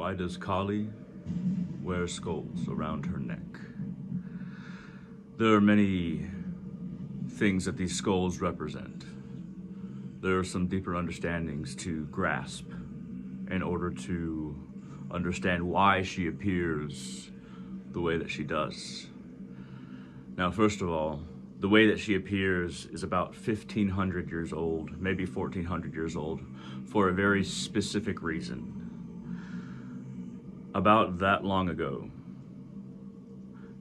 Why does Kali wear skulls around her neck? There are many things that these skulls represent. There are some deeper understandings to grasp in order to understand why she appears the way that she does. Now, first of all, the way that she appears is about 1,500 years old, maybe 1,400 years old, for a very specific reason. About that long ago,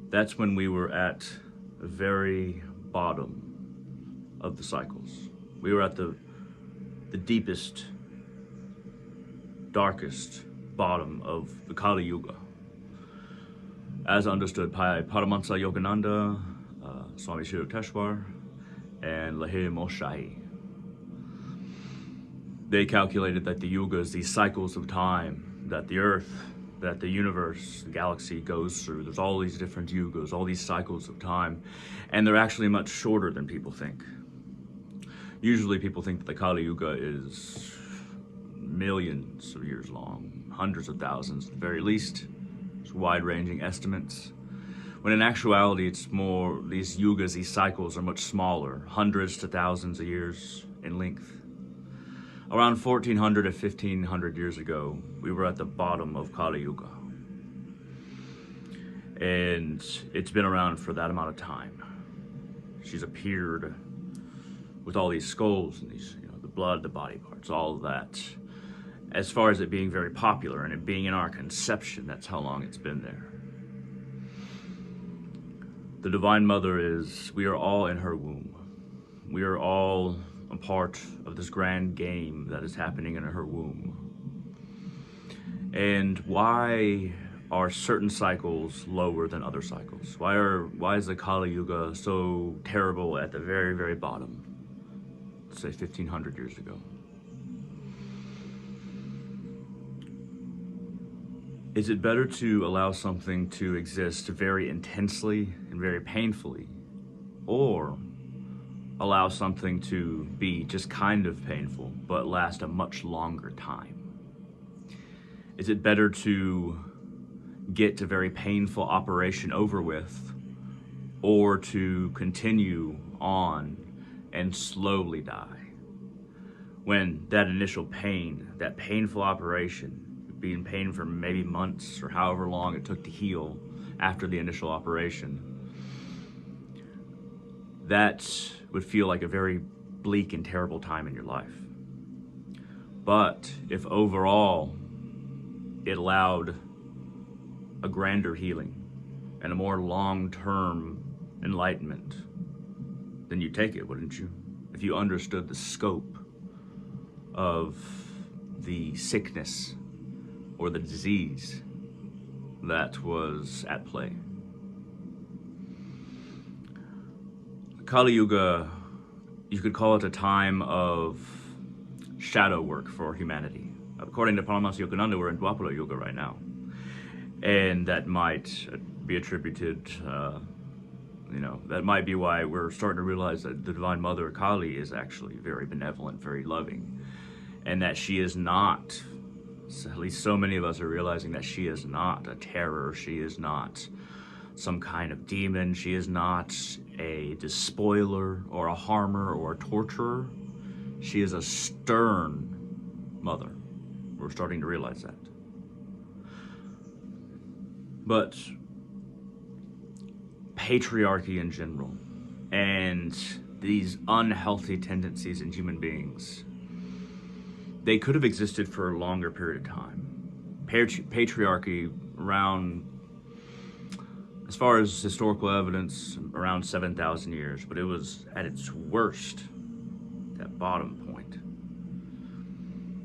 that's when we were at the very bottom of the cycles. We were at the deepest, darkest bottom of the Kali Yuga, as understood by Paramahansa Yogananda, Swami Shri Yukteswar, and Lahiri Moshahi. They calculated that the yugas, these cycles of time, that the earth, that the universe, the galaxy goes through, there's all these different yugas, all these cycles of time, and they're actually much shorter than people think. Usually people think that the Kali Yuga is millions of years long, hundreds of thousands at the very least. It's wide-ranging estimates. When in actuality, it's more, these yugas, these cycles are much smaller, hundreds to thousands of years in length. Around 1,400 to 1,500 years ago, we were at the bottom of Kali Yuga. And it's been around for that amount of time. She's appeared with all these skulls and these, the blood, the body parts, all of that. As far as it being very popular and it being in our conception, that's how long it's been there. The Divine Mother we are all in her womb. We are all a part of this grand game that is happening in her womb. And why are certain cycles lower than other cycles? Why is the Kali Yuga so terrible at the very, very bottom? Let's say 1,500 years ago. Is it better to allow something to exist very intensely and very painfully, or allow something to be just kind of painful but last a much longer time? Is it better to get a very painful operation over with, or to continue on and slowly die? When that initial pain, that painful operation, be in pain for maybe months or however long it took to heal after the initial operation, that would feel like a very bleak and terrible time in your life. But if overall it allowed a grander healing and a more long-term enlightenment, then you'd take it, wouldn't you? If you understood the scope of the sickness or the disease that was at play. Kali Yuga, you could call it a time of shadow work for humanity. According to Paramahansa Yogananda, we're in Dwapara Yuga right now. And that might be attributed, that might be why we're starting to realize that the Divine Mother Kali is actually very benevolent, very loving, and that she is not, at least so many of us are realizing that she is not a terror, she is not some kind of demon, she is not a despoiler or a harmer or a torturer. She is a stern mother. We're starting to realize that. But patriarchy in general and these unhealthy tendencies in human beings, they could have existed for a longer period of time. Patriarchy around, as far as historical evidence, around 7,000 years, but it was at its worst, that bottom point.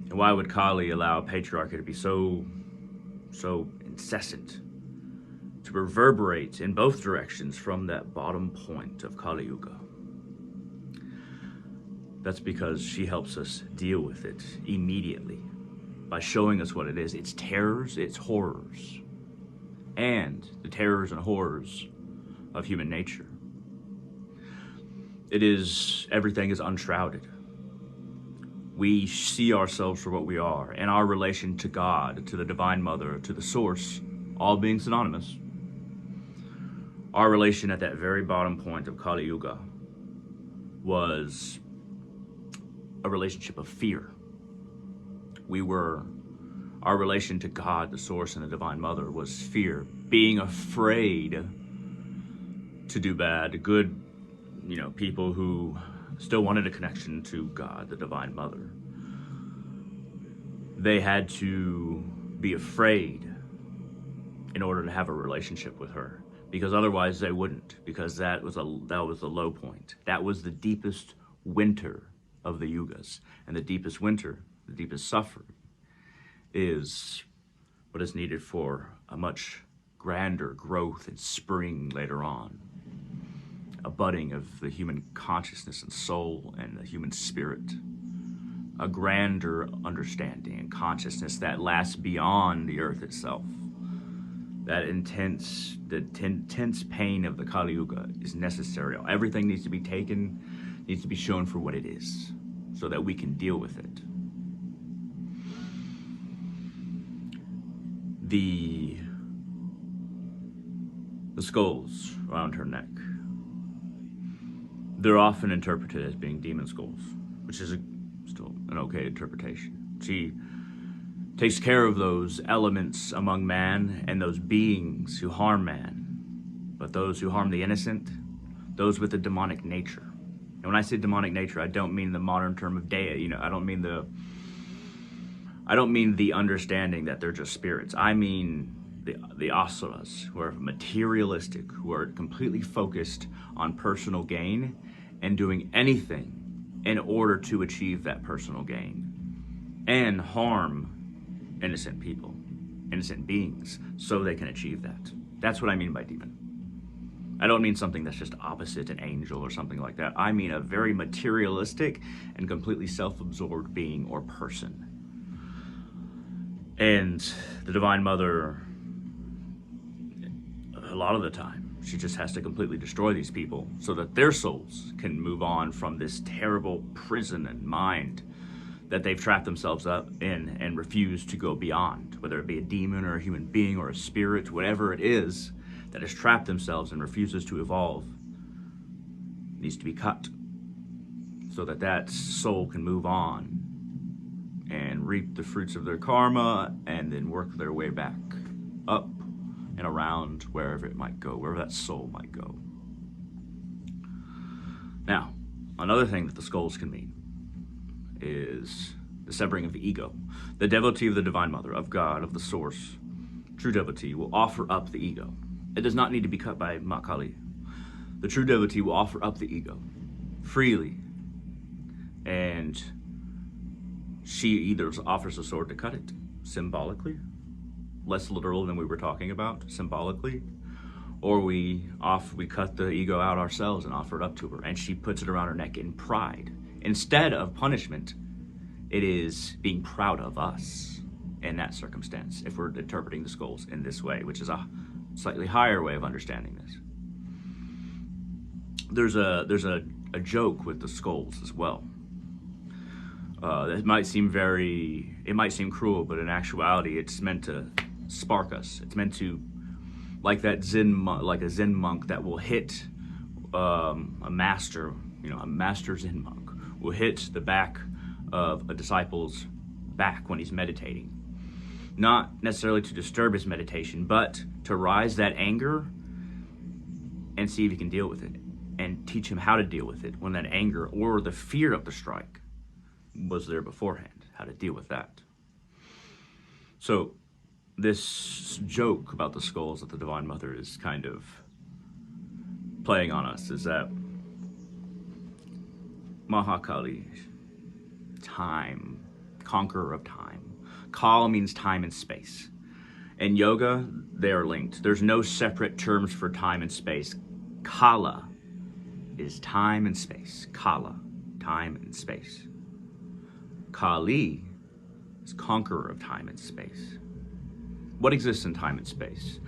And why would Kali allow patriarchy to be so incessant, to reverberate in both directions from that bottom point of Kali Yuga? That's because she helps us deal with it immediately by showing us what it is, its terrors, its horrors, and the terrors and horrors of human nature. Everything is unshrouded. We see ourselves for what we are, and our relation to God, to the Divine Mother, to the Source, all being synonymous. Our relation at that very bottom point of Kali Yuga was a relationship of fear. Our relation to God, the Source, and the Divine Mother was fear, being afraid to do bad. Good, people who still wanted a connection to God, the Divine Mother. They had to be afraid in order to have a relationship with her, because otherwise they wouldn't, because that was the low point. That was the deepest winter of the yugas, and the deepest winter, the deepest suffering, is what is needed for a much grander growth and spring later on, a budding of the human consciousness and soul and the human spirit, a grander understanding and consciousness that lasts beyond the earth itself. That intense pain of the Kali Yuga is necessary. Everything needs to be taken, needs to be shown for what it is, so that we can deal with it. The skulls around her neck, they're often interpreted as being demon skulls, which is still an okay interpretation. She takes care of those elements among man and those beings who harm man, but those who harm the innocent, those with a demonic nature. And when I say demonic nature, I don't mean the modern term of deity. I don't mean the understanding that they're just spirits. I mean the asuras, who are materialistic, who are completely focused on personal gain and doing anything in order to achieve that personal gain and harm innocent people, innocent beings, so they can achieve that. That's what I mean by demon. I don't mean something that's just opposite an angel or something like that. I mean a very materialistic and completely self-absorbed being or person. And the Divine Mother, a lot of the time, she just has to completely destroy these people so that their souls can move on from this terrible prison and mind that they've trapped themselves up in and refuse to go beyond, whether it be a demon or a human being or a spirit, whatever it is that has trapped themselves and refuses to evolve, needs to be cut so that that soul can move on and reap the fruits of their karma and then work their way back up and around wherever it might go, wherever that soul might go. Now, another thing that the skulls can mean is the severing of the ego. The devotee of the Divine Mother, of God, of the Source, true devotee, will offer up the ego. It does not need to be cut by Ma Kali. The true devotee will offer up the ego freely, and she either offers a sword to cut it, symbolically, less literal than we were talking about, symbolically, or we cut the ego out ourselves and offer it up to her, and she puts it around her neck in pride. Instead of punishment, it is being proud of us in that circumstance, if we're interpreting the skulls in this way, which is a slightly higher way of understanding this. There's a joke with the skulls as well. It might seem cruel, but in actuality, it's meant to spark us. It's meant to, like a Zen monk that will hit a master Zen monk will hit the back of a disciple's back when he's meditating. Not necessarily to disturb his meditation, but to rise that anger and see if he can deal with it, and teach him how to deal with it when that anger or the fear of the strike was there beforehand, how to deal with that. So this joke about the skulls that the Divine Mother is kind of playing on us is that Mahakali, time, conqueror of time. Kal means time and space. In yoga, they are linked. There's no separate terms for time and space. Kala is time and space. Kala, time and space. Kali is conqueror of time and space. What exists in time and space?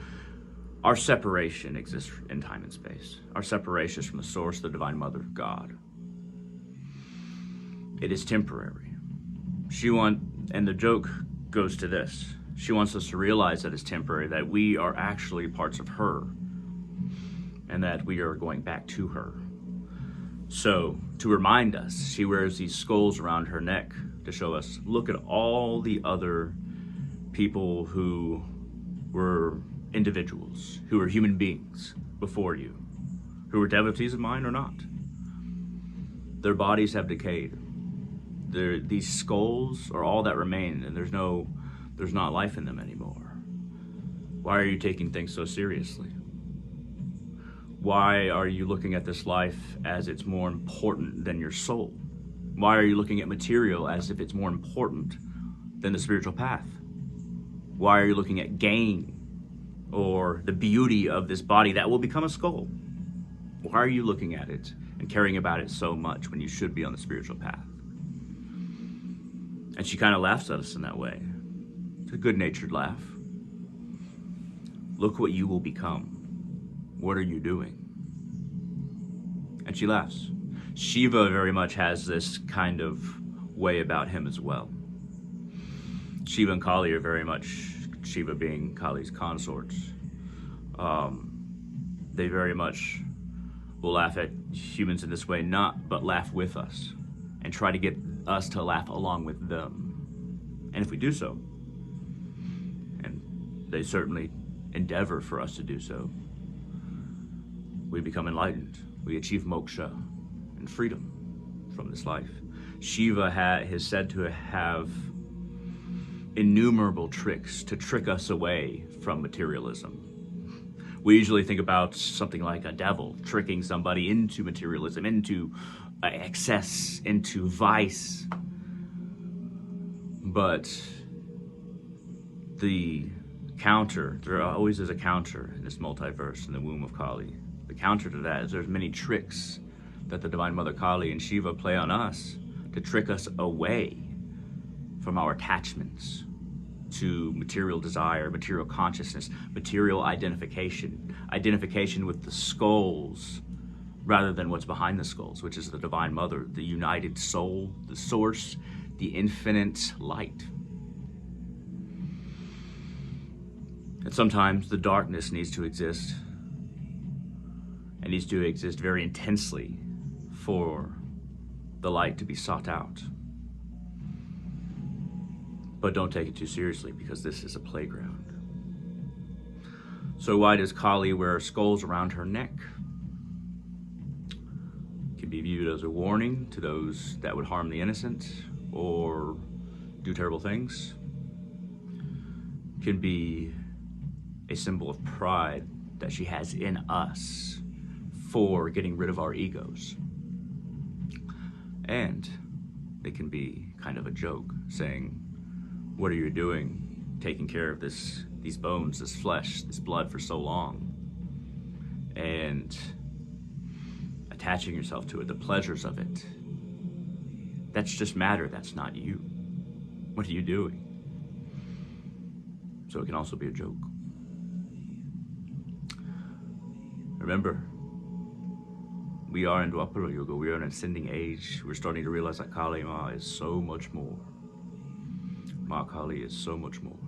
Our separation exists in time and space. Our separation is from the Source, the Divine Mother, God. It is temporary. And the joke goes to this. She wants us to realize that it's temporary, that we are actually parts of her, and that we are going back to her. So, to remind us, she wears these skulls around her neck to show us, look at all the other people who were individuals, who were human beings before you, who were devotees of mine or not. Their bodies have decayed. These skulls are all that remain, and there's not life in them anymore. Why are you taking things so seriously? Why are you looking at this life as it's more important than your soul? Why are you looking at material as if it's more important than the spiritual path? Why are you looking at gain or the beauty of this body that will become a skull? Why are you looking at it and caring about it so much when you should be on the spiritual path? And she kind of laughs at us in that way. It's a good-natured laugh. Look what you will become. What are you doing? And she laughs. Shiva very much has this kind of way about him as well. Shiva and Kali are very much, Shiva being Kali's consorts, they very much will laugh at humans in this way, but laugh with us and try to get us to laugh along with them. And if we do so, and they certainly endeavor for us to do so, we become enlightened. We achieve moksha and freedom from this life. Shiva is said to have innumerable tricks to trick us away from materialism. We usually think about something like a devil tricking somebody into materialism, into excess, into vice. But the counter, there always is a counter in this multiverse, in the womb of Kali. The counter to that is there's many tricks that the Divine Mother Kali and Shiva play on us to trick us away from our attachments to material desire, material consciousness, material identification with the skulls rather than what's behind the skulls, which is the Divine Mother, the united soul, the source, the infinite light. And sometimes the darkness needs to exist, and needs to exist very intensely for the light to be sought out. But don't take it too seriously, because this is a playground. So why does Kali wear skulls around her neck? It can be viewed as a warning to those that would harm the innocent or do terrible things. It can be a symbol of pride that she has in us for getting rid of our egos. And it can be kind of a joke, saying, what are you doing taking care of these bones, this flesh, this blood for so long, and attaching yourself to it, the pleasures of it? That's just matter, that's not you. What are you doing? So it can also be a joke. Remember, we are in Dwapara Yuga, we are in an ascending age. We're starting to realize that Kali Ma is so much more. Ma Kali is so much more.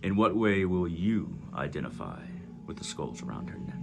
In what way will you identify with the skulls around her neck?